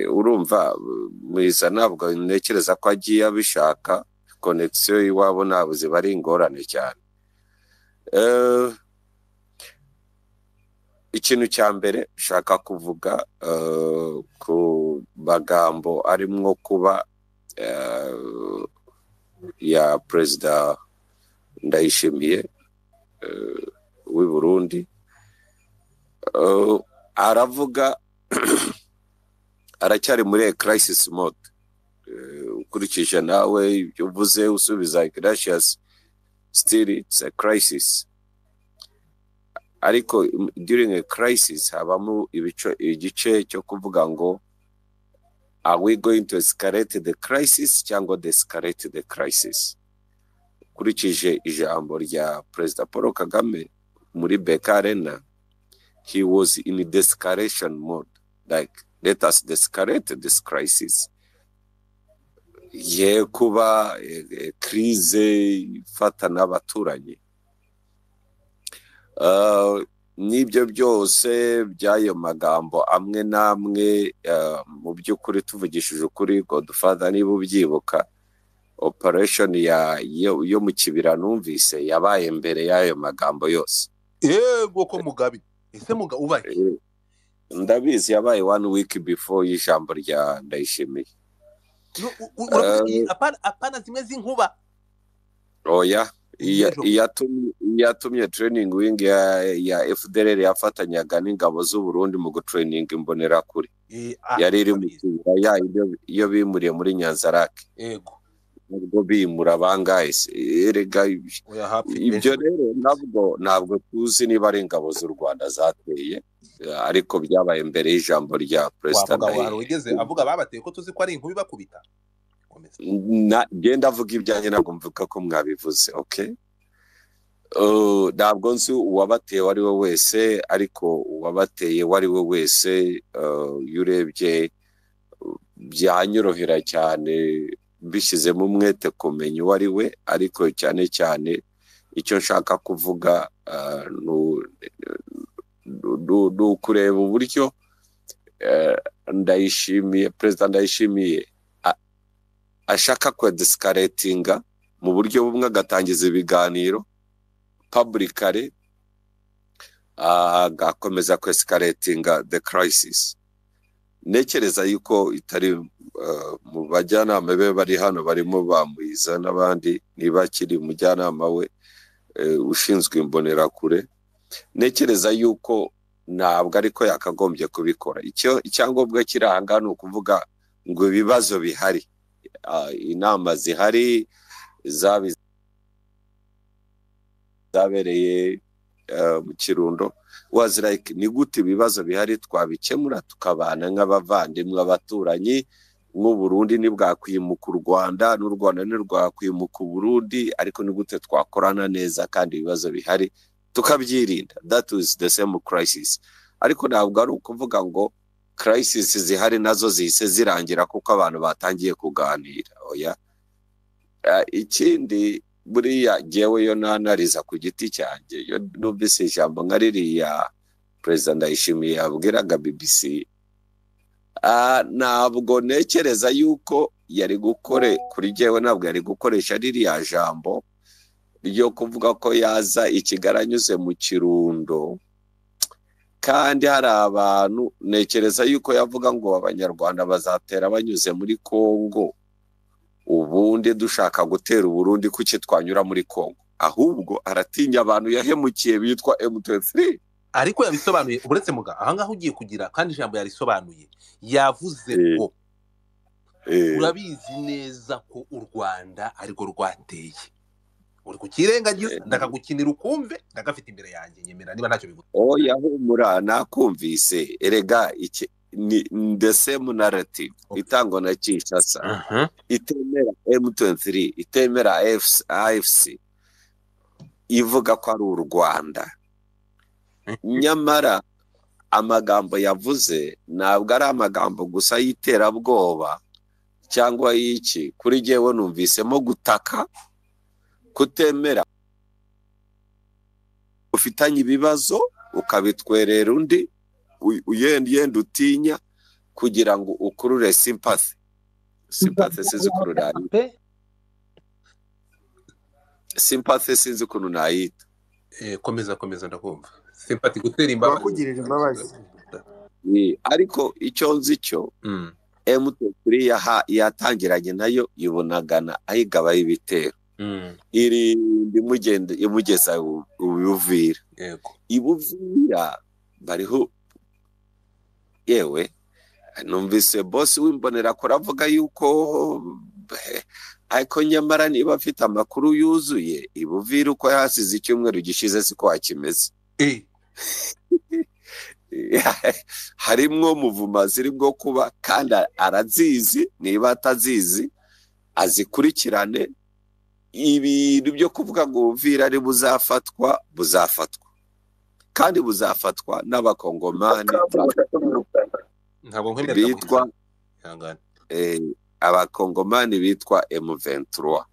urumva mwiza ntabwo ntekereza ko agiye abishaka connection iwabo nabuze bari ingorane cyane. Ikintu cya mbere shaka kuvuga ku magambo arimwo kuba ya Perezida Ndayishimiye w'i Burundi, aravuga aracyari muri crisis mode. Ukurikije nawe ibyo uvuze usubiza Gracious, still it's a crisis. Ariko during a crisis habamo igice cyo kuvuga ngo are we going to escalate the crisis cyangwa de-escalate the crisis. Ukurikije ijambo rya Perezida Paul Kagame muri BK Arena, he was in de-escalation mode, like let us de-escalate this crisis. Ye kuba krize ifata n'abaturanyi. Nibyo byose by'ayo magambo amwe namwe, mu by'ukuri tuvugishije ukuri Godfather niba ubyibuka, operation yo mu kibira numvise yabaye mbere y'ayo magambo yose. Yego ko Mugabe ese ubaye ndabizi yabaye 1 week before y'ijambo rya Ndayishimiye. Apana zimwe z'inkuba. Oya, yatumye training wing ya FDLR yafatanyaga n'ingabo z'u Burundi mu gutraining imbonera kuri. Yari iri mu kibaya iyo bimuriye muri Nyanzarake. Yego. Ubwo bimura bangahe erega ibyo rero ntabwo tuzi niba ari ingabo z'u Rwanda zateye, ariko byabaye mbere y'ijambo rya President. Wigeze avuga babateye ko tuzi ko ari inkubi bakubita. Genda avuga ibyanjye ntabwo mvuga ko mwabivuze. Okay, ntabwo nzi uwabateye wari we wese, ariko uwabateye wari we wese yurebye byanyorohera cyane bishyizemo umwete kumenya uwo ari we. Ariko cyane cyane icyo nshaka kuvuga ni ukureba uburyo Ndayishimiye, Perezida Ndayishimiye ashaka kwedescalatinga mu buryo bumwe, agatangiza ibiganiro publicly, agakomeza kwescalatinga the crisis. Nekereza yuko itari mu bajyanama be bari hano barimo bamuiza n'abandi, niba kiri mujyanama we ushinzwe imbonera kure, nekereza yuko ntabwo ariko yakagombye kubikora. Icyangombwa kiranga ni ukuvuga ngo ibibazo bihari, inama zihari zabereye mu Kirundo, was like ni gute ibibazo bihari twabikemura tukabana nk'abavandimwe abaturanyi. Nk'u Burundi nibwakwimuka u Rwanda, n'u Rwanda nirwakwimuka u Burundi, ariko ni gute twakorana neza kandi ibibazo bihari tukabyirinda. That is the same crisis. Ariko ntabwo ari ukuvuga ngo crisis zihari nazo zihise zirangira kuko abantu batangiye kuganira. Oya, ikindi buriya jewe yo nanariza ku giti cyanjye, yo numvise ijambo nka ririya Perezida Ndayishimiye abwiraga BBC, ntabwo nekereza yuko yari gukore kuri jewe, ntabwo yari gukoresha ririya jambo ryo kuvuga ko yaza ikigaranyuze mu Kirundo. Kandi hari abantu nekereza yuko yavuga ngo abanyarwanda bazatera banyuze muri Kongo, ubundi dushaka gutera Burundi kuki twanyura muri Kongo. Ahubwo aratinya abantu yahemukiye bitwa M23. Ariko yabisobanuye uretse muga ahangaho ugiye kugira kandi ijambo yarisobanuye, yavuze ngo urabizi neza ko u Rwanda ariko rwateye, uri kukirengagiza ndakagukinira ukumve ndagafite imbere yanjye nyemera niba ntacyo bivuze. Oya humura nakumvise, erega iki ni the same narrative itangwa na Kinshasa, itemera M23, itemera AFC, ivuga ko ari u Rwanda. Nyamara amagambo yavuze ntabwo ari amagambo gusa y'iterabwoba cyangwa y'iki. Kuri jewe numvisemo gutaka, kutemera ufitanye ibibazo ukabitwerera undi, yenda utinya, kugira ngo ukurure sympathy sinzi ukuntu nayita sympathy sinzi ukuntu nayita komeza ndakumva sympathy gutera imbabazi bakugirira imbabazi ariko icyo nzi cyo M23 yatangiranye nayo ibonagana ayigaba y'ibitero iri imugeza ubuvira ibuvira bariho yewe numvise boss w'imbonera koravuga yuko ariko nyamara niba afite amakuru yuzuye ibuvira uko yasize icyumweru gishize siko hakimeze harimwo muvuma ziri bwo kuba kandi arazizi niba atazizi azikurikirane ibintu byo kuvuga ngo ubuvira ari buzafatwa kandi buzafatwa n'abakongomani bitwa abakongomani bitwa M23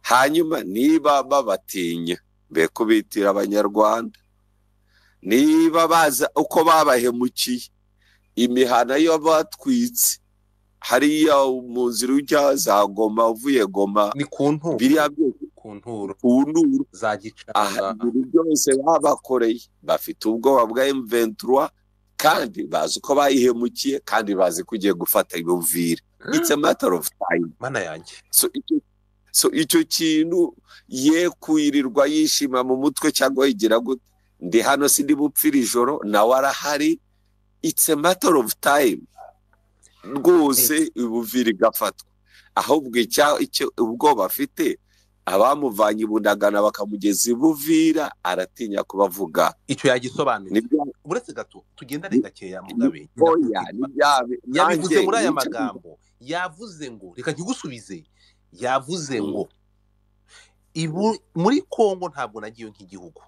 hanyuma niba babatinya be kubitira abanyarwanda niba baza uko babahemukiye imihana yo batwitse hariya mu nzira ujya za Goma uvuye Goma ni kunturu biriya kunturu za Gicanga byose babakoreye bafite ubwoba bwa M23 kandi bazi uko bayihemukiye kandi bazi kugiye gufata ibuvira it's a matter of time mana yanjye so icyo kintu ye kuyirirwa yishima mu mutwe cyangwa yigira gute ndi hano sindi bupfira ijoro nawe arahari it's a matter of time rwose ibuvira igafatwa ahubwo icyo ubwoba afite abamuvanye ibundagana bakamugeza ibuvira aratinya kubavuga icyo yagisobanuye uretse gato tugendane gakeya Mugabe yabivuze muri aya magambo yavuze ngo reka nkigusubize yavuze ngo muri Kongo ntabwo nagiye nk'igihugu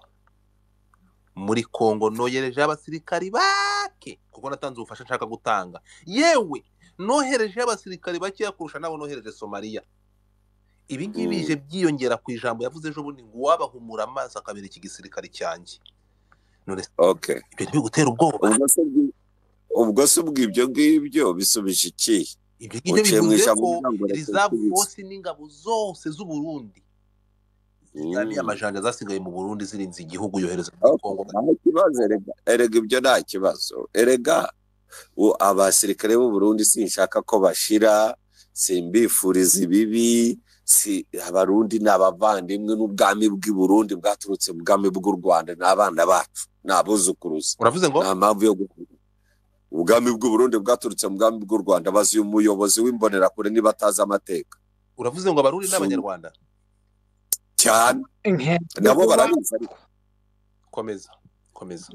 muri Kongo nohereje abasirikari bake kuko natanze ubufasha nshaka gutanga yewe nohereje abasirikari bake kurusha nabo nohereje Somalia ibi ngibi bije byiyongera ku ijambo yavuze ejo bundi ngo wabahumura amaso akabera iki gisirikari cyanjye none ibyo bigutera ubwoba ubwo se ubwibyo ngibyo bisubije iki ibyo ngibyo bivuze ko reserve force n'ingabo zose z'u Burundi yani amajanja zasigaye mu Burundi zirinze igihugu yohereza mu Kongo nta kibazo erega ibyo nta kibazo erega abasirikare b'u Burundi sinshaka ko bashira simbifuriza ibibi si abarundi n'abavandimwe n'ubwami bw'i Burundi bwaturutse mu bwami bw'u Rwanda n'abana bacu nabuzukuruza uravuze ngo nta mpamvu yo ubwami bw'u Burundi bwaturutse mu bwami bw'u Rwanda bazi umuyobozi w'imbonera kure niba atazi amateka uravuze ngo abarundi n'abanyarwanda cyane nabo barabizi ariko komeza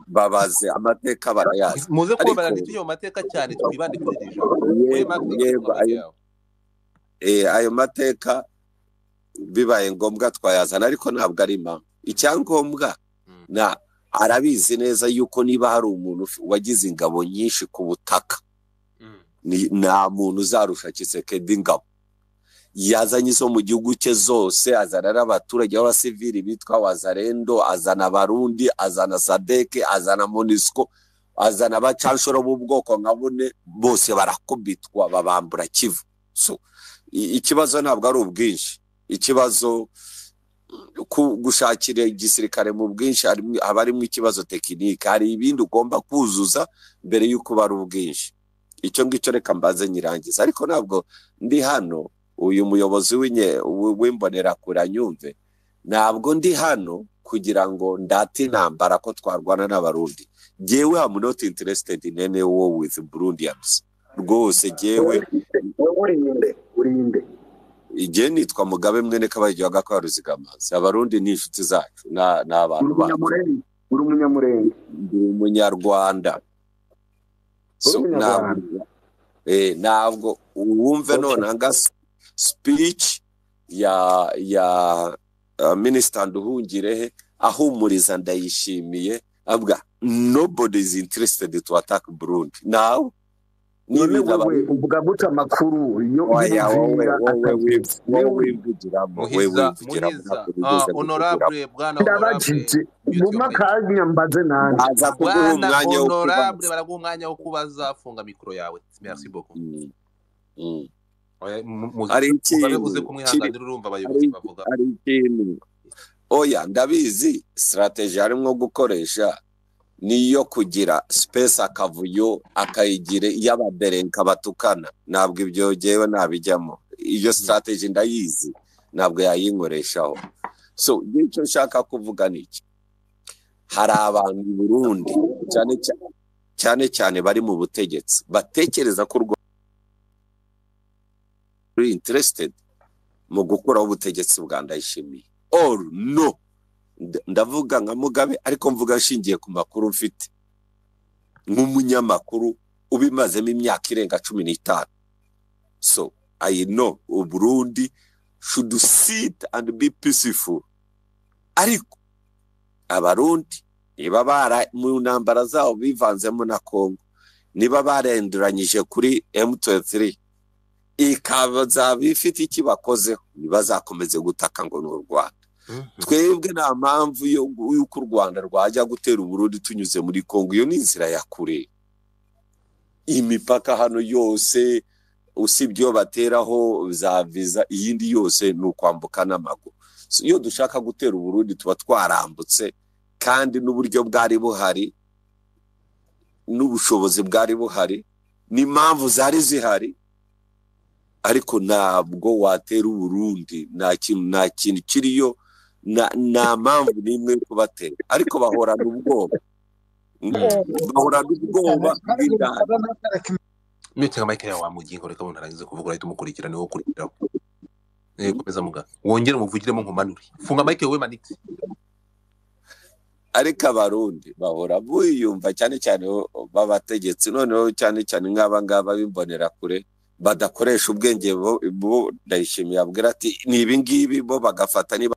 babaze amateka barayazi muze kuba baranditse iyo mateka cyane twibande kuri yego ayo mateka bibaye ngombwa twayazana ariko ntabwo ari impamvu icyangombwa na arabizi neza yuko niba hari umuntu wagize ingabo nyinshi ku butaka nta muntu uzarusha Tshisekedi ingabo yazanye zo mu gihugu cye zose azana n'abaturage b'abasivili bitwa Wazalendo azana abarundi azana Sadeke azana Monusco azana abacanshoro b'ubwoko nkabone bose barakubitwa babambura Kivu so ikibazo ntabwo ari ubwinshi ikibazo gushakira igisirikare mu bwinshi haba harimo ikibazo tekinike hari ibindi ugomba kuzuza mbere y'uko bari ubwinshi icyo ngicyo reka mbaze nyirangiza ariko ntabwo ndi hano uyu muyobozi w'imbonera kure anyumve ntabwo ndi hano kugira ngo ndate intambara ko twarwana n'abarundi jewe am not interested in any war with Burundians rwose jewe urinde ije nitwa Mugabe mwene Kabayigiye wagakwa Ruzigamazi abarundi ni inshuti zacu n'abantu uri umunyamurenge ndi umunyarwanda so ntabwo wumve nonanga speech ya Minister Nduhungirehe ahumuriza ndayishimiye abwa nobody is interested to attack Burundi now none wewe uvuga gute amakuru yo wivugiramo honorable bwana ndabajije bumakanya mbaze nande aza kuguha umwanya honorable baraguha umwanya wo kubaza funga mikro yawe merci beaucoup ari ikintu uze kumwihanganira urumva abayobozi bavuga ari ikintu oya ndabizi strategy arimo gukoresha niyo kugira space akavuyo akayigire y'abaderenka batukana ntabwo ibyo jewe nabijyamo iyo strategy ndayizi ntabwo yayinkoreshaho so icyo nshaka kuvuga niki hari abantu i Burundi cyane bari mu butegetsi batekereza ko interested mu gukuraho ubutegetsi bwa Ndayishimiye or no ndavuga nka Mugabe ariko mvuga nshingiye ku makuru mfite nk'umunyamakuru ubimazemo imyaka irenga 15 so I know Burundi should sit and be peaceful ariko abarundi niba bara mu ntambara zabo bivanzemo na Kongo niba barenduranyije kuri M23 ikabaza bifite ikibakozeho nibazakomeze gutaka ngo n'u Rwanda twebwe nta mpamvu y'uko u Rwanda rwajya gutera Burundi tunyuze muri Kongo iyo ni inzira ya kure imipaka hano yose usibyo bateraho za visa iyindi yose ni ukwambuka n'amaguru so iyo dushaka gutera Burundi tuba twarambutse kandi n'uburyo bwari buhari n'ubushobozi bwari buhari n'impamvu zari zihari ariko ntabwo watera Burundi nta kintu kiriyo na mpamvu nimwe kubatera ariko bahorana ubwoba Mutega Mike yawe wamugingo reka umuntu arangize kuvuga urahita umukurikirane wo kurikiraho komeza muga wongere umuvugiremo nkumanure funga Mike we manitse ariko abarundi bahora buyumva cyane babategetsi noneho cyane nk'aba ngaba bimbonera kure badakoresha ubwenge bo Ndayishimiye abwira ati ni ibi ngibi bo bagafata niba